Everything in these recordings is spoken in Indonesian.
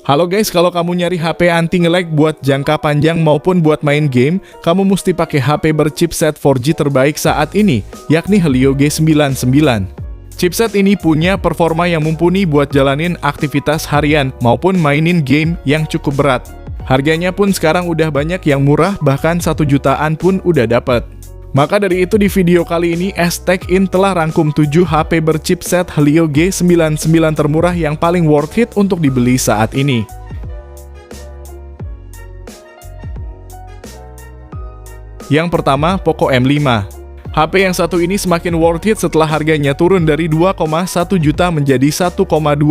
Halo guys, kalau kamu nyari HP anti nge-lag buat jangka panjang maupun buat main game, kamu mesti pakai HP berchipset 4G terbaik saat ini, yakni Helio G99. Chipset ini punya performa yang mumpuni buat jalanin aktivitas harian maupun mainin game yang cukup berat. Harganya pun sekarang udah banyak yang murah, bahkan 1 jutaan pun udah dapet. Maka dari itu di video kali ini S-Tech-In telah rangkum 7 HP berchipset Helio G99 termurah yang paling worth it untuk dibeli saat ini. Yang pertama, Poco M5. HP yang satu ini semakin worth it setelah harganya turun dari 2,1 juta menjadi 1,2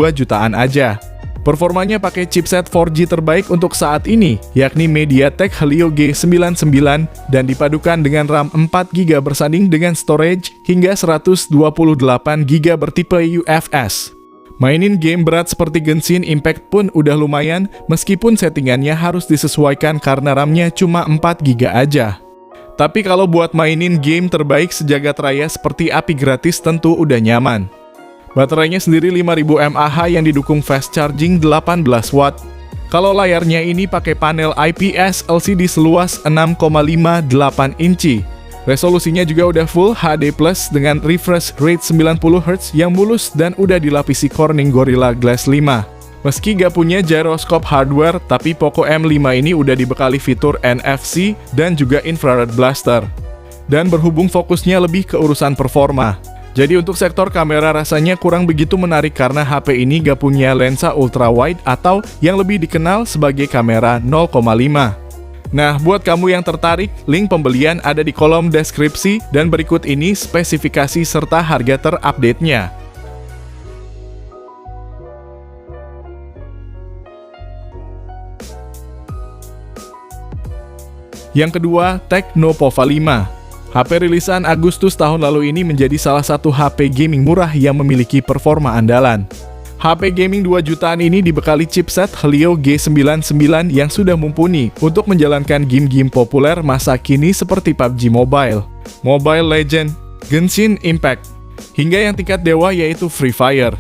jutaan aja. Performanya pakai chipset 4G terbaik untuk saat ini, yakni MediaTek Helio G99 dan dipadukan dengan RAM 4GB bersanding dengan storage hingga 128GB bertipe UFS. Mainin game berat seperti Genshin Impact pun udah lumayan, meskipun settingannya harus disesuaikan karena RAM-nya cuma 4GB aja. Tapi kalau buat mainin game terbaik sejagat raya seperti API gratis tentu udah nyaman. Baterainya sendiri 5000 mAh yang didukung fast charging 18 watt. Kalau layarnya ini pakai panel IPS LCD seluas 6,58 inci. Resolusinya juga udah Full HD Plus dengan refresh rate 90Hz yang mulus dan udah dilapisi Corning Gorilla Glass 5. Meski gak punya gyroscope hardware, tapi Poco M5 ini udah dibekali fitur NFC dan juga infrared blaster. Dan berhubung fokusnya lebih ke urusan performa. Jadi untuk sektor kamera rasanya kurang begitu menarik karena HP ini gak punya lensa ultra wide atau yang lebih dikenal sebagai kamera 0,5. Nah, buat kamu yang tertarik, link pembelian ada di kolom deskripsi dan berikut ini spesifikasi serta harga terupdate-nya. Yang kedua, Tecno Pova 5. HP rilisan Agustus tahun lalu ini menjadi salah satu HP gaming murah yang memiliki performa andalan. HP gaming 2 jutaan ini dibekali chipset Helio G99 yang sudah mumpuni untuk menjalankan game-game populer masa kini seperti PUBG Mobile, Mobile Legends, Genshin Impact, hingga yang tingkat dewa yaitu Free Fire.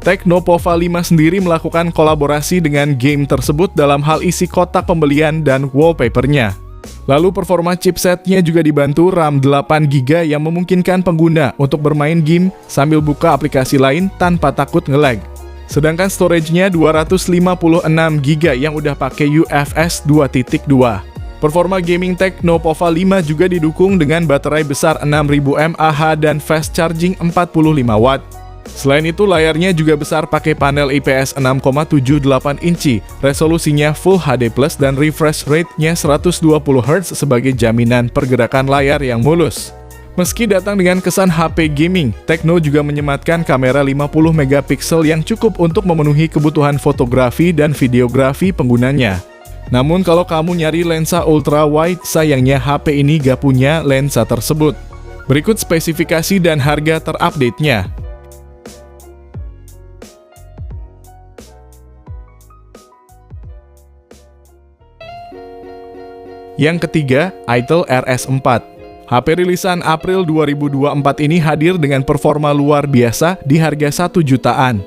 Tecno Pova 5 sendiri melakukan kolaborasi dengan game tersebut dalam hal isi kotak pembelian dan wallpapernya. Lalu performa chipsetnya juga dibantu RAM 8GB yang memungkinkan pengguna untuk bermain game sambil buka aplikasi lain tanpa takut nge-lag. Sedangkan storage-nya 256GB yang udah pakai UFS 2.2. Performa gaming Tecno Pova 5 juga didukung dengan baterai besar 6000 mAh dan fast charging 45 watt. Selain itu, layarnya juga besar pakai panel IPS 6,78 inci, resolusinya Full HD Plus dan refresh rate-nya 120Hz sebagai jaminan pergerakan layar yang mulus. Meski datang dengan kesan HP gaming, Tecno juga menyematkan kamera 50MP yang cukup untuk memenuhi kebutuhan fotografi dan videografi penggunanya. Namun kalau kamu nyari lensa ultra wide, sayangnya HP ini gak punya lensa tersebut. Berikut spesifikasi dan harga terupdate-nya. Yang ketiga, Itel RS4. HP rilisan April 2024 ini hadir dengan performa luar biasa di harga 1 jutaan.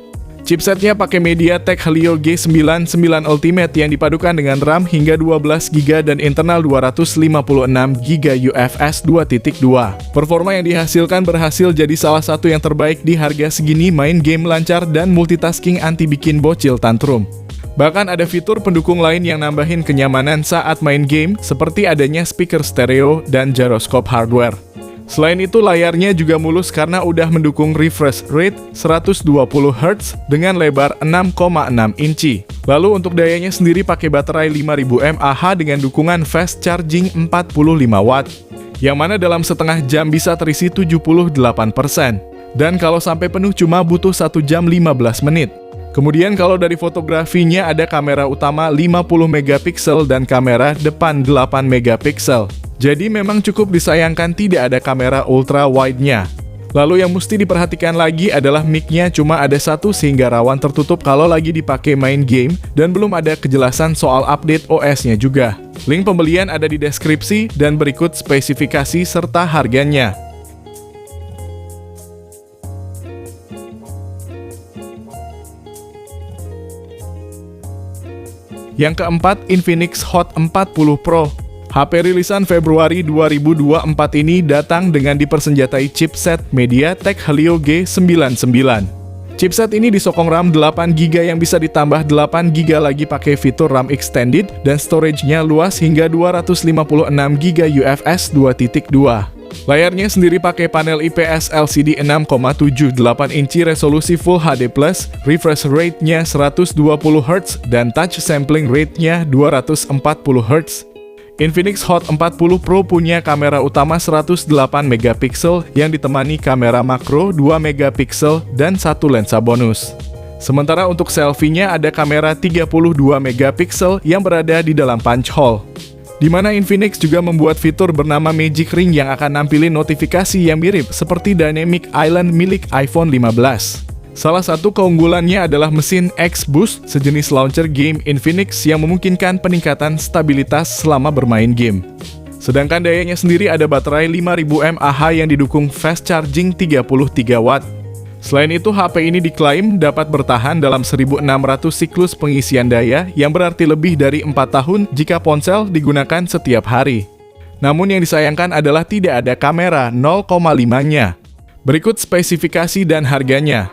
Chipsetnya pakai MediaTek Helio G99 Ultimate yang dipadukan dengan RAM hingga 12GB dan internal 256GB UFS 2.2. Performa yang dihasilkan berhasil jadi salah satu yang terbaik di harga segini, main game lancar dan multitasking anti bikin bocil tantrum. Bahkan ada fitur pendukung lain yang nambahin kenyamanan saat main game, seperti adanya speaker stereo dan gyroscope hardware. Selain itu, layarnya juga mulus karena udah mendukung refresh rate 120Hz dengan lebar 6,6 inci. Lalu untuk dayanya sendiri pakai baterai 5000 mAh dengan dukungan fast charging 45 watt, yang mana dalam setengah jam bisa terisi 78%. Dan kalau sampai penuh cuma butuh 1 jam 15 menit. Kemudian kalau dari fotografinya ada kamera utama 50MP dan kamera depan 8MP. Jadi memang cukup disayangkan tidak ada kamera ultra wide-nya. Lalu yang mesti diperhatikan lagi adalah mic-nya cuma ada satu sehingga rawan tertutup kalau lagi dipakai main game dan belum ada kejelasan soal update OS-nya juga. Link pembelian ada di deskripsi dan berikut spesifikasi serta harganya. Yang keempat, Infinix Hot 40 Pro. HP rilisan Februari 2024 ini datang dengan dipersenjatai chipset MediaTek Helio G99. Chipset ini disokong RAM 8GB yang bisa ditambah 8GB lagi pakai fitur RAM extended dan storage-nya luas hingga 256GB UFS 2.2. Layarnya sendiri pakai panel IPS LCD 6,78 inci resolusi Full HD+, refresh rate-nya 120Hz dan touch sampling rate-nya 240Hz. Infinix Hot 40 Pro punya kamera utama 108MP yang ditemani kamera makro 2MP dan satu lensa bonus. Sementara untuk selfie-nya ada kamera 32MP yang berada di dalam punch hole. Di mana Infinix juga membuat fitur bernama Magic Ring yang akan nampilin notifikasi yang mirip seperti Dynamic Island milik iPhone 15. Salah satu keunggulannya adalah mesin X-Boost, sejenis launcher game Infinix yang memungkinkan peningkatan stabilitas selama bermain game. Sedangkan dayanya sendiri ada baterai 5000 mAh yang didukung fast charging 33W. Selain itu, HP ini diklaim dapat bertahan dalam 1600 siklus pengisian daya yang berarti lebih dari 4 tahun jika ponsel digunakan setiap hari. Namun yang disayangkan adalah tidak ada kamera 0,5-nya. Berikut spesifikasi dan harganya.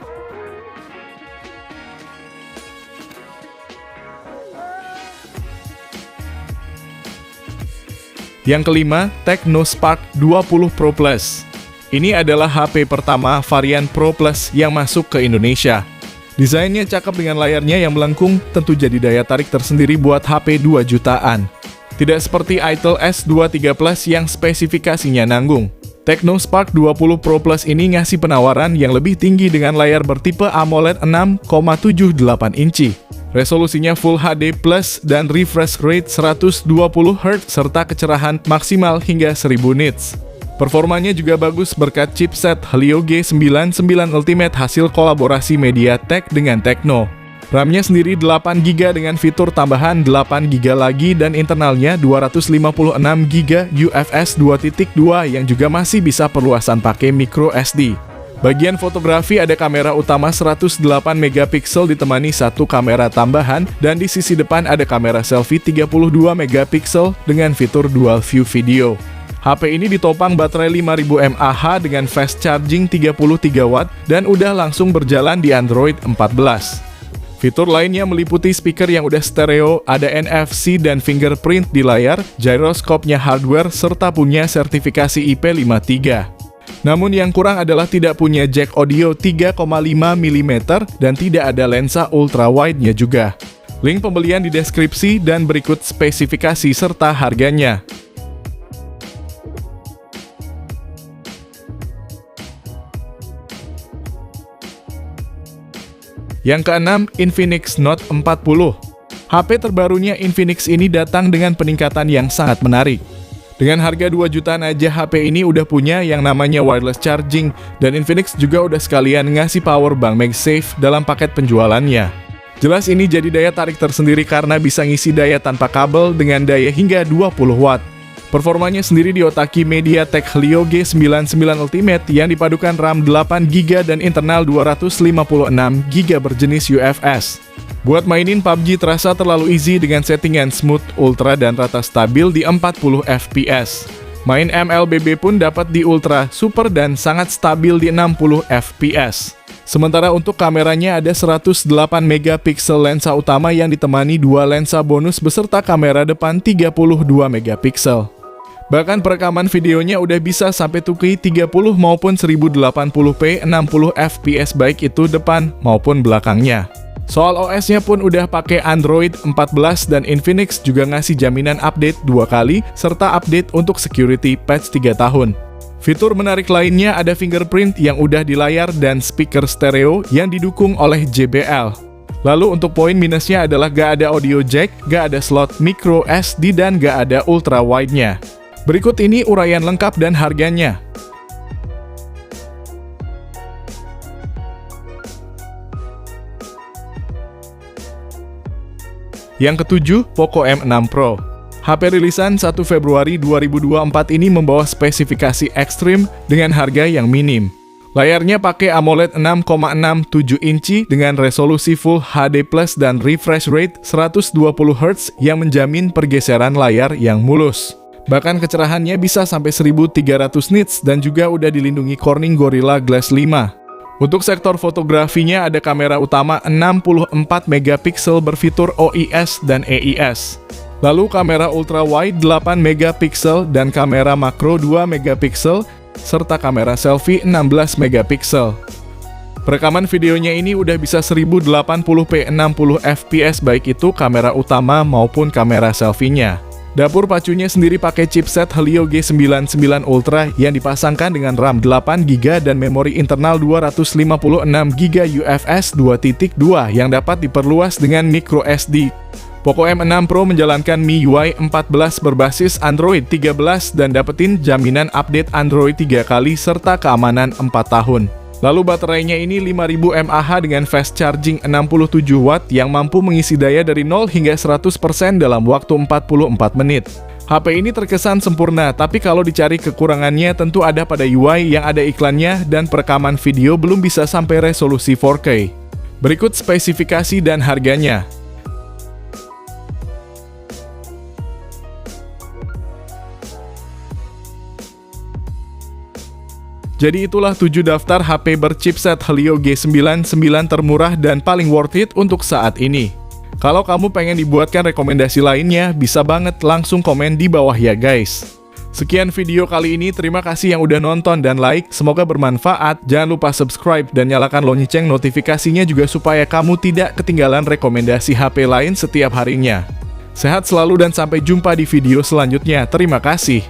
Yang kelima, Tecno Spark 20 Pro Plus. Ini adalah HP pertama varian Pro Plus yang masuk ke Indonesia. Desainnya cakep dengan layarnya yang melengkung, tentu jadi daya tarik tersendiri buat HP 2 jutaan. Tidak seperti Itel S23 Plus yang spesifikasinya nanggung. Tecno Spark 20 Pro Plus ini ngasih penawaran yang lebih tinggi dengan layar bertipe AMOLED 6,78 inci. Resolusinya Full HD Plus dan refresh rate 120Hz serta kecerahan maksimal hingga 1000 nits. Performanya juga bagus berkat chipset Helio G99 Ultimate hasil kolaborasi MediaTek dengan Tecno. RAM-nya sendiri 8GB dengan fitur tambahan 8GB lagi dan internalnya 256GB UFS 2.2 yang juga masih bisa perluasan pakai micro SD. Bagian fotografi ada kamera utama 108MP ditemani satu kamera tambahan dan di sisi depan ada kamera selfie 32MP dengan fitur dual view video. HP ini ditopang baterai 5000 mAh dengan fast charging 33W dan udah langsung berjalan di Android 14. Fitur lainnya meliputi speaker yang udah stereo, ada NFC dan fingerprint di layar, gyroscope-nya hardware serta punya sertifikasi IP53. Namun yang kurang adalah tidak punya jack audio 3,5mm dan tidak ada lensa ultrawide-nya juga. Link pembelian di deskripsi dan berikut spesifikasi serta harganya. Yang keenam, Infinix Note 40. HP terbarunya Infinix ini datang dengan peningkatan yang sangat menarik. Dengan harga 2 jutaan aja HP ini udah punya yang namanya wireless charging dan Infinix juga udah sekalian ngasih power bank MagSafe dalam paket penjualannya. Jelas ini jadi daya tarik tersendiri karena bisa ngisi daya tanpa kabel dengan daya hingga 20W. Performanya sendiri diotaki MediaTek Helio G99 Ultimate yang dipadukan RAM 8GB dan internal 256GB berjenis UFS. Buat mainin PUBG terasa terlalu easy dengan settingan smooth, ultra, dan rata stabil di 40 fps. Main MLBB pun dapat di ultra, super, dan sangat stabil di 60 fps. Sementara untuk kameranya ada 108MP lensa utama yang ditemani dua lensa bonus beserta kamera depan 32MP. Bahkan perekaman videonya udah bisa sampai 2K 30 maupun 1080p 60 fps baik itu depan maupun belakangnya. Soal OS-nya pun udah pakai Android 14 dan Infinix juga ngasih jaminan update 2 kali serta update untuk security patch 3 tahun. Fitur menarik lainnya ada fingerprint yang udah di layar dan speaker stereo yang didukung oleh JBL. Lalu untuk poin minusnya adalah gak ada audio jack, gak ada slot micro SD dan gak ada ultra wide-nya. Berikut ini uraian lengkap dan harganya. Yang ketujuh, Poco M6 Pro. HP rilisan 1 Februari 2024 ini membawa spesifikasi ekstrim dengan harga yang minim. Layarnya pakai AMOLED 6,67 inci dengan resolusi Full HD Plus dan refresh rate 120 Hz yang menjamin pergeseran layar yang mulus. Bahkan kecerahannya bisa sampai 1300 nits dan juga udah dilindungi Corning Gorilla Glass 5. Untuk sektor fotografinya ada kamera utama 64 megapiksel berfitur OIS dan EIS. Lalu kamera ultra wide 8 megapiksel dan kamera makro 2 megapiksel serta kamera selfie 16 megapiksel. Perekaman videonya ini udah bisa 1080p 60 fps baik itu kamera utama maupun kamera selfie-nya. Dapur pacunya sendiri pakai chipset Helio G99 Ultra yang dipasangkan dengan RAM 8GB dan memori internal 256GB UFS 2.2 yang dapat diperluas dengan microSD. Poco M6 Pro menjalankan MIUI 14 berbasis Android 13 dan dapetin jaminan update Android 3 kali serta keamanan 4 tahun. Lalu baterainya ini 5000 mAh dengan fast charging 67 Watt yang mampu mengisi daya dari 0 hingga 100% dalam waktu 44 menit. HP ini terkesan sempurna, tapi kalau dicari kekurangannya tentu ada pada UI yang ada iklannya dan perekaman video belum bisa sampai resolusi 4K. Berikut spesifikasi dan harganya. Jadi itulah 7 daftar HP berchipset Helio G99 termurah dan paling worth it untuk saat ini. Kalau kamu pengen dibuatkan rekomendasi lainnya, bisa banget langsung komen di bawah ya guys. Sekian video kali ini, terima kasih yang udah nonton dan like, semoga bermanfaat. Jangan lupa subscribe dan nyalakan lonceng notifikasinya juga supaya kamu tidak ketinggalan rekomendasi HP lain setiap harinya. Sehat selalu dan sampai jumpa di video selanjutnya, terima kasih.